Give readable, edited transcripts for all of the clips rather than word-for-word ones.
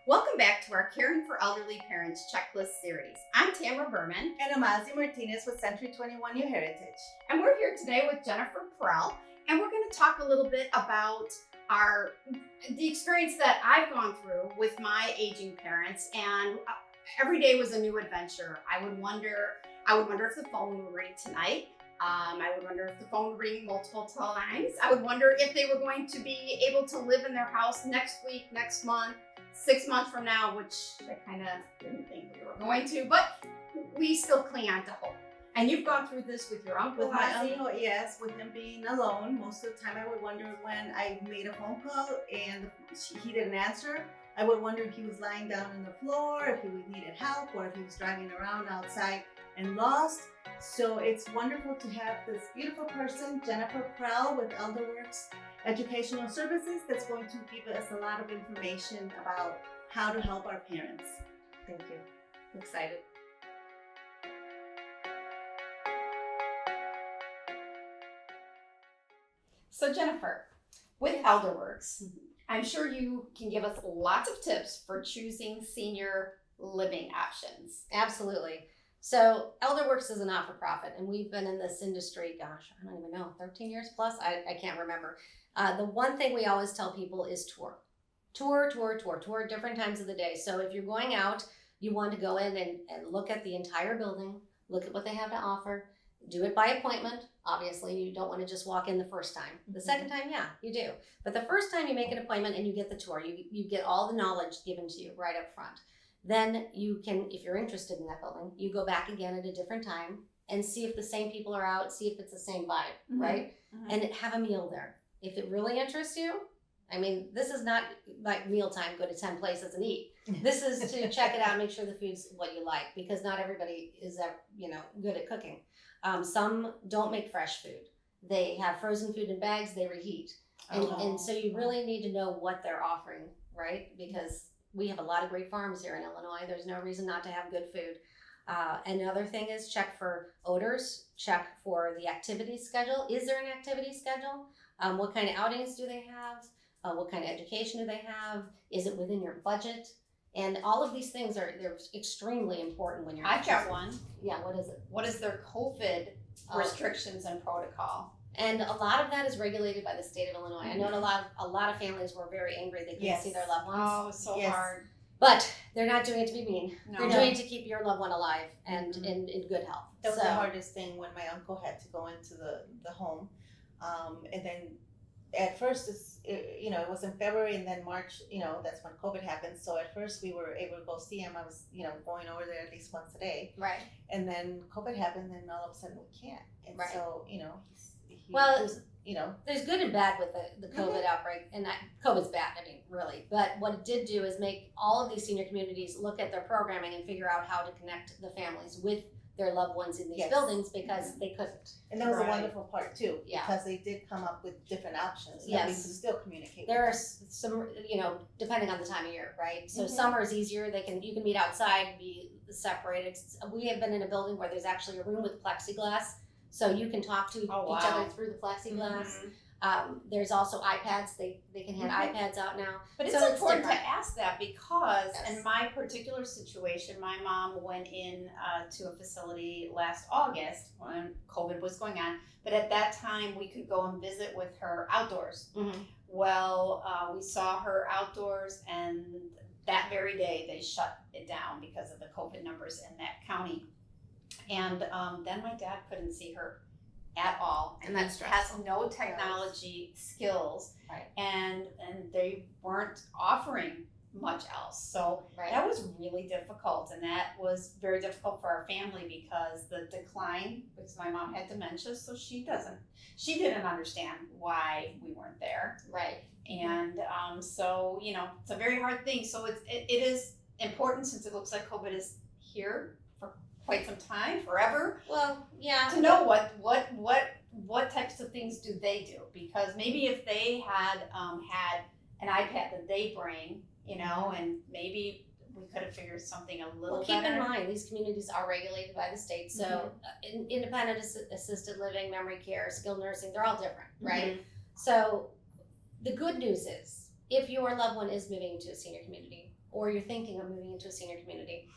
Welcome back to our Caring for Elderly Parents checklist series. I'm Tamara Berman, And Amazi Martinez with Century 21 New Heritage. and we're here today with Jennifer Perel, and we're going to talk a little bit about the experience that I've gone through with my aging parents, and every day was a new adventure. I would wonder if the phone would ring tonight. I would wonder if the phone would ring multiple times. I would wonder if they were going to be able to live in their house next week, next month, 6 months from now, which I kind of didn't think we were going to, but we still cling on to hope. And you've gone through this with your uncle. With my uncle, yes, with him being alone, most of the time I would wonder when I made a phone call and he didn't answer. I would wonder if he was lying down on the floor, if he needed help, or if he was driving around outside and lost. So it's wonderful to have this beautiful person, Jennifer Perel with ElderWorks Educational Services, that's going to give us a lot of information about how to help our parents. Thank you. I'm excited. So Jennifer, with ElderWorks, I'm sure you can give us lots of tips for choosing senior living options. Absolutely. So ElderWorks is a not-for-profit, and we've been in this industry, gosh, I don't even know, 13 years plus? I can't remember. The one thing we always tell people is tour different times of the day. So if you're going out, you want to go in and look at the entire building, look at what they have to offer, do it by appointment. Obviously, you don't want to just walk in the first time. The second time, yeah, you do. But the first time you make an appointment and you get the tour, you get all the knowledge given to you right up front. Then you can, if you're interested in that building, you go back again at a different time and see if the same people are out, see if it's the same vibe, right? And have a meal there. If it really interests you, I mean, this is not like mealtime, go to 10 places and eat. This is to check it out, make sure the food's what you like, because not everybody is, good at cooking. Some don't make fresh food. They have frozen food in bags, they reheat. And so you really need to know what they're offering, right? Because we have a lot of great farms here in Illinois. There's no reason not to have good food. Another thing is check for odors, check for the activity schedule. Is there an activity schedule? What kind of outings do they have? What kind of education do they have? Is it within your budget? And all of these things they're extremely important when you're I've got one. Yeah, what is it? What is their COVID restrictions and protocol? And a lot of that is regulated by the state of Illinois. I know a lot of families were very angry they couldn't see their loved ones. Oh, so hard. But they're not doing it to be mean. No. They're doing it to keep your loved one alive and in good health. That was the hardest thing when my uncle had to go into the home. And then at first, it was in February, and then March, that's when COVID happened. So at first we were able to go see him. I was, going over there at least once a day. Right. And then COVID happened, and all of a sudden we can't. And right. So, there's good and bad with the COVID outbreak, and COVID's bad, really. But what it did do is make all of these senior communities look at their programming and figure out how to connect the families with their loved ones in these buildings, because they couldn't. And that was a wonderful part too, Yeah. because they did come up with different options that we Yes. can still communicate. There are with some, depending on the time of year, right? So summer is easier. You can meet outside, be separated. We have been in a building where there's actually a room with plexiglass, so you can talk to each other through the plexiglass. There's also iPads. They can hand iPads out now. But it's important to ask that, because in my particular situation, my mom went in to a facility last August when COVID was going on. But at that time, we could go and visit with her outdoors. Well, we saw her outdoors, and that very day they shut it down because of the COVID numbers in that county. And then my dad couldn't see her at all, and that's has no technology skills, right. and they weren't offering much else, so that was really difficult, and that was very difficult for our family, because the decline, because my mom had dementia, so she didn't understand why we weren't there, right. And so it's a very hard thing. So it is important, since it looks like COVID is here quite some time, forever. Well, yeah. To know what types of things do they do? Because maybe if they had had an iPad that they bring, and maybe we could have figured something a little better. Keep in mind, these communities are regulated by the state. So independent assisted living, memory care, skilled nursing, they're all different, right? So the good news is, if your loved one is moving to a senior community or you're thinking of moving into a senior community,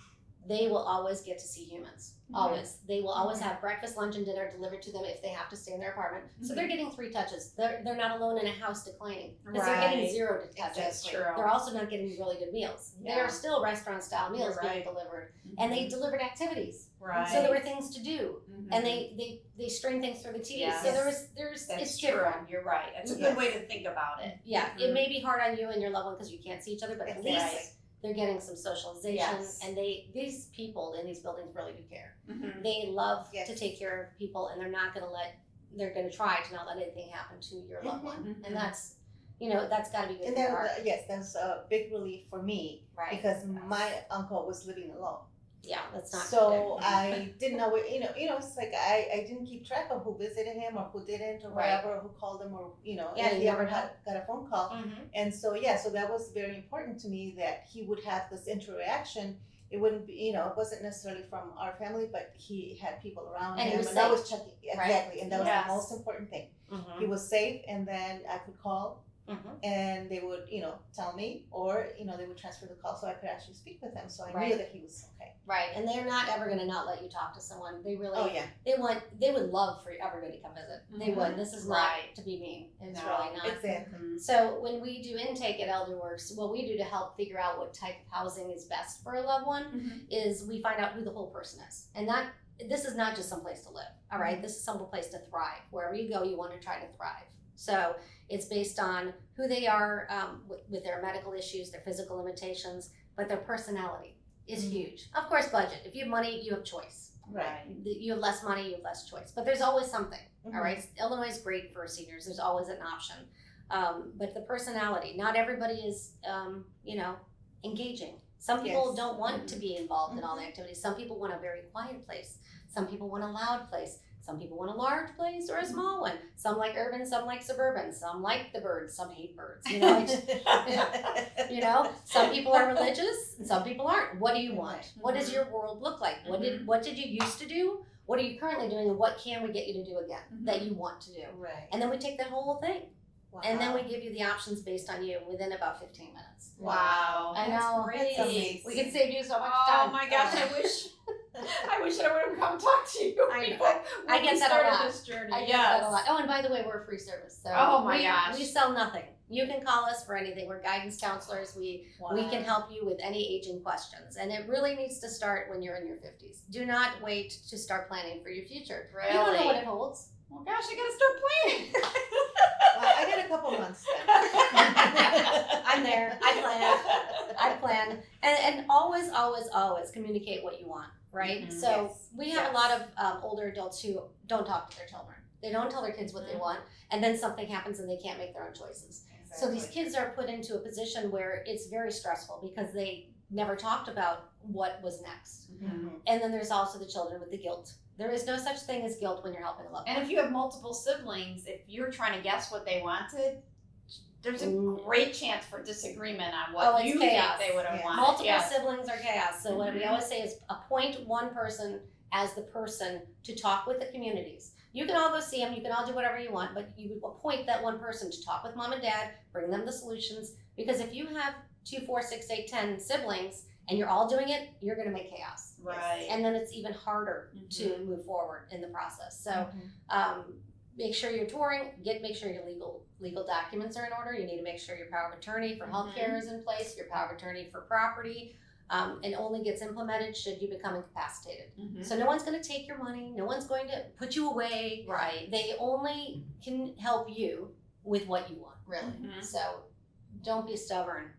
they will always get to see humans. Always. They will always have breakfast, lunch, and dinner delivered to them if they have to stay in their apartment. So they're getting 3 touches. They're not alone in a house declining. Because they're getting 0 touches. That's true. They're also not getting really good meals. Yeah. There are still restaurant style meals being delivered. And they delivered activities. Right. So there were things to do. And they string things through the TV. Yes. So there's That's it's true. different. You're right. It's a good way to think about it. Yeah. It may be hard on you and your loved one because you can't see each other, but at least they're getting some socialization. Yes. And these people in these buildings really do care. Mm-hmm. They love to take care of people, and they're going to try to not let anything happen to your loved one. And that's got to be good And for your heart. yes, that's a big relief for me Right. because my uncle was living alone. Yeah, that's not So I didn't know what, it's like I didn't keep track of who visited him or who didn't or whatever, or who called him or, Yeah, if you he ever never know. got a phone call. And so, so that was very important to me that he would have this interaction. It wouldn't be, it wasn't necessarily from our family, but he had people around And he him. was And I was safe. checking, exactly. And that was Yes. the most important thing. Mm-hmm. He was safe, and then I could call. And they would, tell me, or, they would transfer the call so I could actually speak with him. So I knew that he was okay. Right. And they're not ever going to not let you talk to someone. They really, Oh, yeah. they would love for everybody to come visit. They would. This is not to be mean. It's really not. Exactly. So when we do intake at ElderWorks, what we do to help figure out what type of housing is best for a loved one is we find out who the whole person is. And this is not just some place to live, all right? This is some place to thrive. Wherever you go, you want to try to thrive. So it's based on who they are with their medical issues, their physical limitations, but their personality is huge. Of course, budget. If you have money, you have choice. Right. You have less money, you have less choice. But there's always something, all right? Illinois is great for seniors. There's always an option. But the personality, not everybody is, engaging. Some people don't want to be involved in all the activities. Some people want a very quiet place. Some people want a loud place. Some people want a large place or a small one. Some like urban, some like suburban. Some like the birds, some hate birds. Some people are religious, and some people aren't. What do you want? What does your world look like? What did you used to do? What are you currently doing, and what can we get you to do again that you want to do? Right. And then we take that whole thing, Wow. and then we give you the options based on you within about 15 minutes. Wow. I That's know. great. That's amazing. We can save you so much Oh time. my gosh, I wish I would have come talk to you I know. before I get we that a started lot. this journey. I get that a lot. Oh, and by the way, we're a free service. So Oh my gosh. we sell nothing. You can call us for anything. We're guidance counselors. We can help you with any aging questions. And it really needs to start when you're in your 50s. Do not wait to start planning for your future. Really? You don't know what it holds. Well, gosh, I gotta start planning. Well, I got a couple months then. I'm there. I plan. And always, always, always communicate what you want, right? So Yes. we have a lot of older adults who don't talk to their children. They don't tell their kids what they want, and then something happens and they can't make their own choices. So these kids are put into a position where it's very stressful because they never talked about what was next. And then there's also the children with the guilt. There is no such thing as guilt when you're helping a loved one. And if you have multiple siblings, if you're trying to guess what they wanted, there's a great chance for disagreement on what it's you chaos. think they would have wanted. Multiple siblings are chaos. So what we always say is appoint one person as the person to talk with the communities. You can all go see them, you can all do whatever you want, but you appoint that one person to talk with mom and dad, bring them the solutions, because if you have 2, 4, 6, 8, 10 siblings and you're all doing it, you're going to make chaos. Right. And then it's even harder to move forward in the process. So make sure you're touring, make sure your legal documents are in order. You need to make sure your power of attorney for healthcare is in place, your power of attorney for property, and only gets implemented should you become incapacitated. So no one's going to take your money, no one's going to put you away. Right. They only can help you with what you want, really. So don't be stubborn.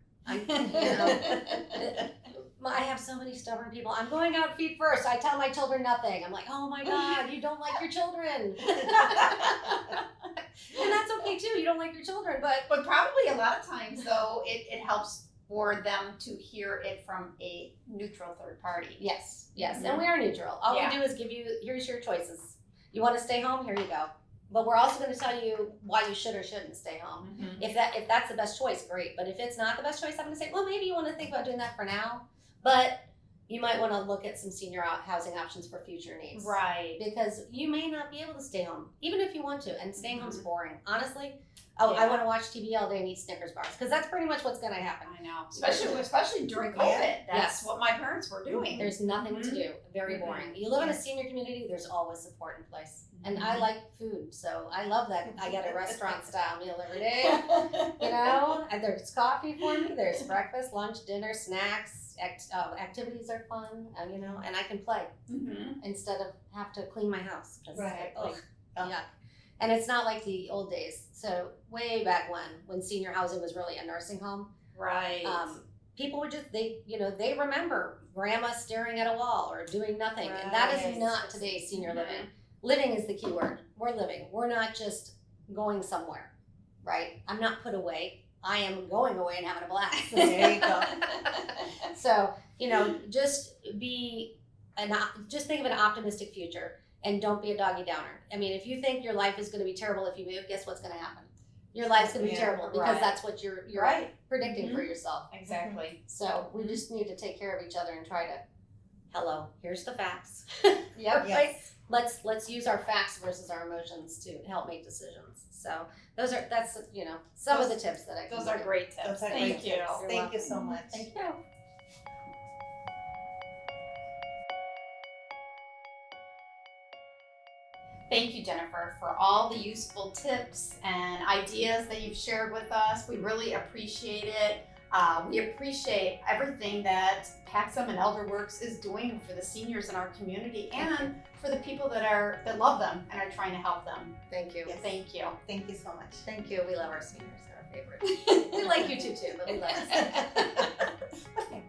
I have so many stubborn people. I'm going out feet first. I tell my children nothing. I'm like, oh my God, you don't like your children. And that's okay too. You don't like your children, But probably a lot of times, though, it helps for them to hear it from a neutral third party. yes. And we are neutral. All Yeah. we do is give you, here's your choices. You want to stay home? Here you go. But we're also going to tell you why you should or shouldn't stay home. If that's the best choice, great. But if it's not the best choice, I'm going to say, well, maybe you want to think about doing that for now. But you might want to look at some senior housing options for future needs. Right. Because you may not be able to stay home, even if you want to. And staying home's boring. Honestly, Oh, I Yeah. want to watch TV all day and eat Snickers bars, because that's pretty much what's going to happen. I know, especially during COVID. Yeah. That's Yes. what my parents were doing. There's nothing to do. Very Mhm. boring. You live in a Yes. senior community, there's always support in place. And I like food, so I love that I get a restaurant style meal every day. You know, and there's coffee for me, there's breakfast, lunch, dinner, snacks, activities are fun, you know, and I can play Mhm. instead of have to clean my house. Just Right. like, Oh. yuck. And it's not like the old days. So way back when senior housing was really a nursing home, Right. people would just, they remember grandma staring at a wall or doing nothing. And that is Right. not today's senior Mhm. living. Living is the key word. We're living. We're not just going somewhere, right? I'm not put away. I am going away and having a blast. There you go. So, just just think of an optimistic future and don't be a doggy downer. I mean, if you think your life is going to be terrible if you move, guess what's going to happen? Your life's going to be Yeah, terrible because right. that's what you're Right. predicting for yourself. Exactly. So we just need to take care of each other and try to, here's the facts. Yep. Right? Yes. Let's use our facts versus our emotions to help make decisions. So that's some of the tips that I can Those are give. great tips. Those are Thank great you. tips. You're Thank you welcome. so much. Thank you. Thank you, Jennifer, for all the useful tips and ideas that you've shared with us. We really appreciate it. We appreciate everything that Paxum and ElderWorks is doing for the seniors in our community and for the people that love them and are trying to help them. Thank you. Yes. Thank you. Thank you so much. Thank you. We love our seniors. They're our favorite. We like you too, but we love us.